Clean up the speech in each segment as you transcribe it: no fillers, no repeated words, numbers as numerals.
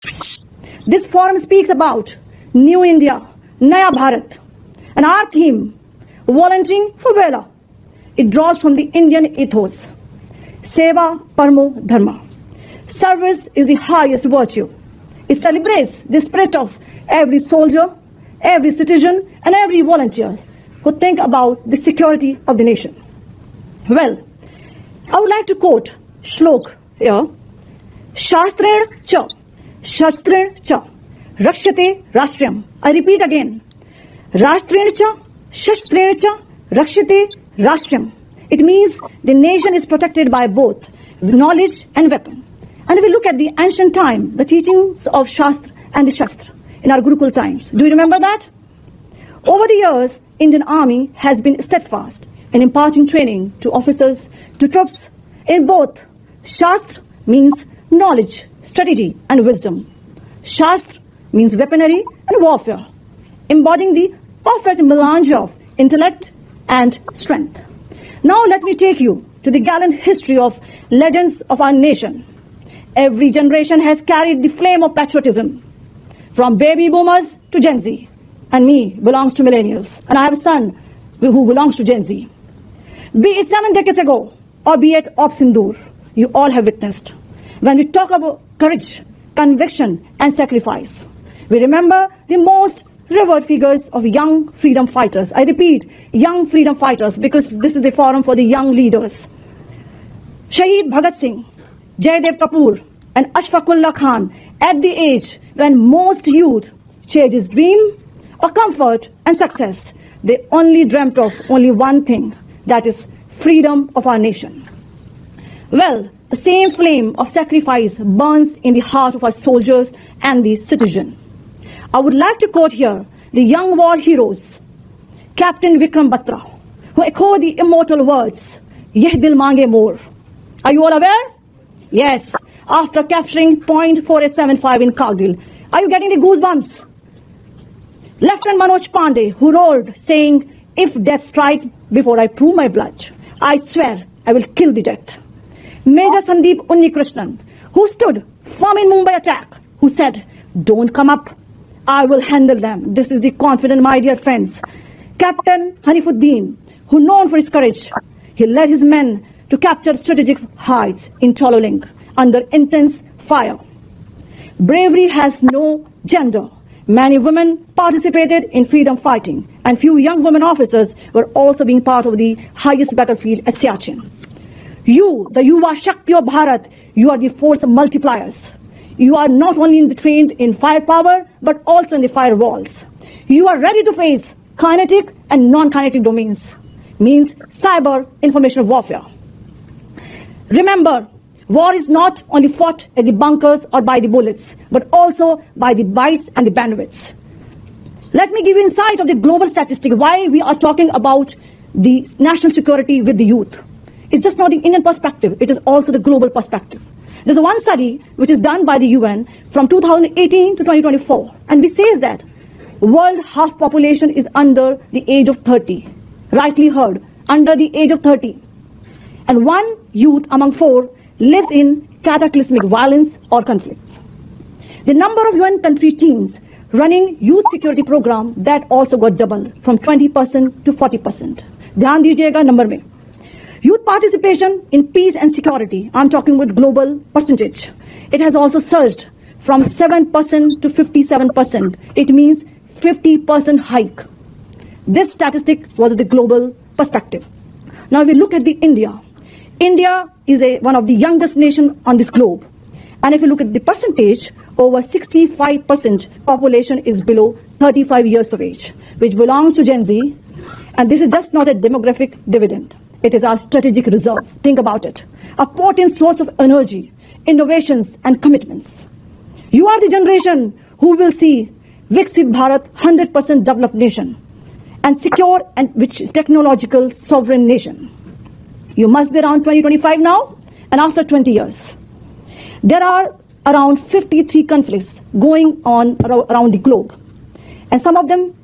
Olympics. This forum speaks about New India, Naya Bharat, and our theme, volunteering for Bela. It draws from the Indian ethos, Seva Parmo Dharma. Service is the highest virtue. It celebrates the spirit of every soldier, every citizen, and every volunteer who think about the security of the nation. Well, I would like to quote Shlok here. Shastren cha, Shastren cha, Rakshate Rashtriam. I repeat again. Rashtriyan cha, Shastren cha, Rakshate Rashtriam. It means the nation is protected by both knowledge and weapon. And if we look at the ancient time, the teachings of Shastra and the Shastra in our Gurukul times, do you remember that? Over the years, Indian Army has been steadfast in imparting training to officers, to troops in both. Shastra means knowledge, strategy, and wisdom. Shastra means weaponry and warfare, embodying the perfect melange of intellect and strength. Now let me take you to the gallant history of legends of our nation. Every generation has carried the flame of patriotism, from baby boomers to Gen Z, and me belongs to millennials, and I have a son who belongs to Gen Z. Be it 7 decades ago, or be it Op Sindoor, you all have witnessed. When we talk about courage, conviction, and sacrifice, we remember the most revered figures of young freedom fighters. I repeat, young freedom fighters, because this is the forum for the young leaders. Shaheed Bhagat Singh, Jaidev Kapoor, and Ashfaqullah Khan, at the age when most youth chase his dream or comfort and success, they only dreamt of only one thing, that is freedom of our nation. Well, the same flame of sacrifice burns in the heart of our soldiers and the citizen. I would like to quote here the young war heroes, Captain Vikram Batra, who echo the immortal words, Yeh dil mange more. Are you all aware? Yes, after capturing point 4875 in Kargil. Are you getting the goosebumps? Lieutenant Manoj Pandey, who roared, saying, if death strikes before I prove my blood, I swear I will kill the death. Major Sandeep Unnikrishnan, who stood firm in Mumbai attack, who said, don't come up, I will handle them. This is the confident, my dear friends. Captain Hanifuddin, who known for his courage, he led his men to capture strategic heights in Tololing under intense fire. Bravery has no gender. Many women participated in freedom fighting, and few young women officers were also being part of the highest battlefield at Siachen. You, the Yuva Shakti of Bharat, you are the force multipliers. You are not only trained in firepower, but also in the firewalls. You are ready to face kinetic and non-kinetic domains, means cyber information warfare. Remember, war is not only fought at the bunkers or by the bullets, but also by the bytes and the bandwidths. Let me give you insight of the global statistic, why we are talking about the national security with the youth. It's just not the Indian perspective, it is also the global perspective. There's one study which is done by the UN from 2018 to 2024, and which says that world half population is under the age of 30. Rightly heard, under the age of 30. And one youth among 4 lives in cataclysmic violence or conflicts. The number of UN country teams running youth security program, that also got doubled from 20% to 40%. Dhyan dijiyega number mein. Youth participation in peace and security, I'm talking about global percentage. It has also surged from 7% to 57%. It means 50% hike. This statistic was the global perspective. Now we look at the India. India is one of the youngest nations on this globe. And if you look at the percentage, over 65% population is below 35 years of age, which belongs to Gen Z. And this is just not a demographic dividend. It is our strategic reserve. Think about it. A potent source of energy, innovations, and commitments. You are the generation who will see Viksit Bharat 100% developed nation and secure and which is technological sovereign nation. You must be around 2025 now, and after 20 years. There are around 53 conflicts going on around the globe. And some of them,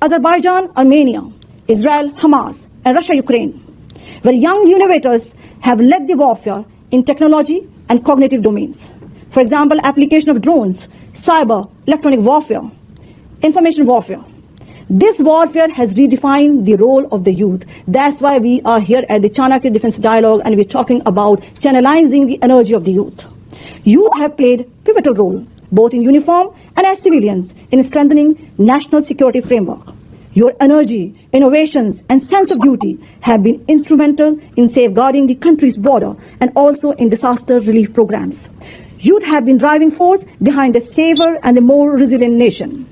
Azerbaijan, Armenia, Israel, Hamas, and Russia, Ukraine, where young innovators have led the warfare in technology and cognitive domains. For example, application of drones, cyber, electronic warfare, information warfare. This warfare has redefined the role of the youth. That's why we are here at the Chanakya Defense Dialogue, and we're talking about channelizing the energy of the youth. Youth have played pivotal role, both in uniform and as civilians, in strengthening national security framework. Your energy, innovations, and sense of duty have been instrumental in safeguarding the country's border and also in disaster relief programs. Youth have been driving force behind a safer and a more resilient nation.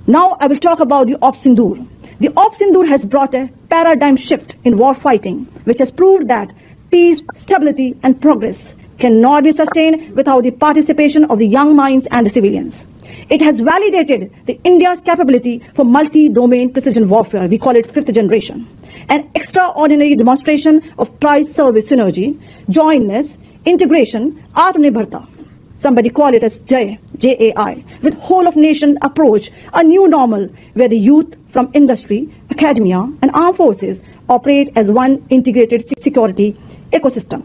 Now I will talk about the Op Sindoor. The Op Sindoor has brought a paradigm shift in war fighting, which has proved that peace, stability, and progress cannot be sustained without the participation of the young minds and the civilians. It has validated the India's capability for multi-domain precision warfare. We call it fifth generation. An extraordinary demonstration of tri-service synergy, jointness, integration, Atmanirbharta. Somebody call it as JAI, with whole of nation approach, a new normal where the youth from industry, academia, and armed forces operate as one integrated security ecosystem.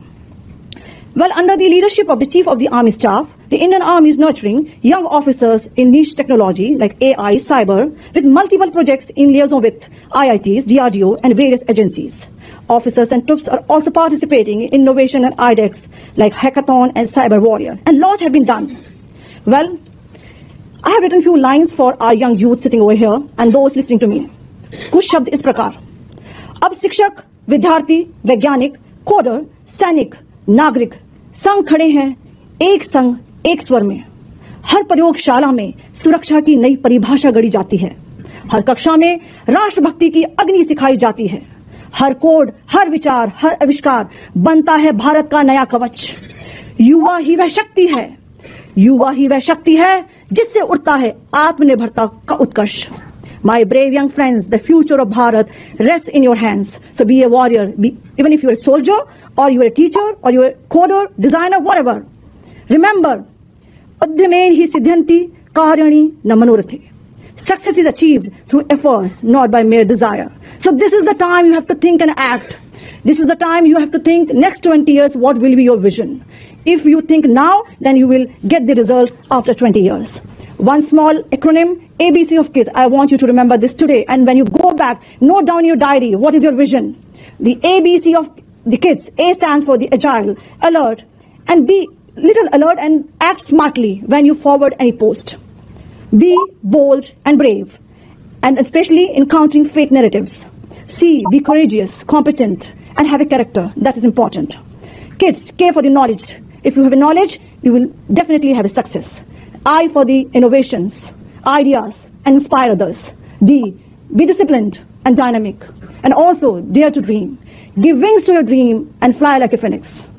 Well, under the leadership of the Chief of the Army Staff, the Indian Army is nurturing young officers in niche technology like AI, cyber, with multiple projects in liaison with IITs, DRDO, and various agencies. Officers and troops are also participating in innovation and IDEX like Hackathon and Cyber Warrior. And lots have been done. Well, I have written few lines for our young youth sitting over here and those listening to me. कुछ शब्द इस प्रकार. अब शिक्षक, विद्यार्थी, वैज्ञानिक, coder, सैनिक, नागरिक संग खड़े हैं एक संग एक स्वर में. हर प्रयोगशाला में सुरक्षा की नई परिभाषा गढ़ी जाती है. हर कक्षा में राष्ट्रभक्ति की अग्नि सिखाई जाती है. हर कोड, हर विचार, हर आविष्कार बनता है भारत का नया कवच. युवा ही वह शक्ति है, युवा ही वह शक्ति है जिससे उठता है आत्मनिर्भरता का उत्कर्ष. My brave young friends, the future of Bharat rests in your hands. So be a warrior, even if you're a soldier, or you're a teacher, or you're a coder, designer, whatever. Remember, Uddhamen hi siddhanti karyani na manorathe. Success is achieved through efforts, not by mere desire. So this is the time you have to think and act. This is the time you have to think next 20 years, what will be your vision? If you think now, then you will get the result after 20 years. One small acronym, ABC of kids. I want you to remember this today. And when you go back, note down in your diary, what is your vision? The ABC of the kids. A stands for the agile, alert, and be little alert and act smartly when you forward any post. Be bold and brave, and especially encountering fake narratives. C, be courageous, competent, and have a character. That is important. Kids, care for the knowledge. If you have a knowledge, you will definitely have a success. I, for the innovations, ideas, and inspire others. D, be disciplined and dynamic, and also dare to dream. Give wings to your dream and fly like a phoenix.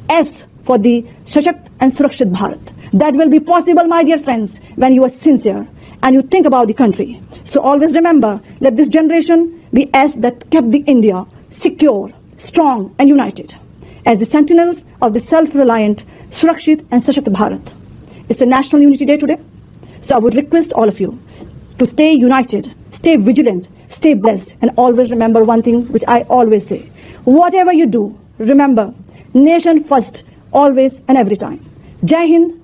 S, for the Sashakt and Surakshit Bharat. That will be possible, my dear friends, when you are sincere and you think about the country. So always remember, let this generation be S that kept the India secure, strong, and united, as the sentinels of the self-reliant Surakshit and Sashakt Bharat. It's a National Unity Day today. So I would request all of you to stay united, stay vigilant, stay blessed, and always remember one thing which I always say. Whatever you do, remember, nation first, always and every time. Jai Hind.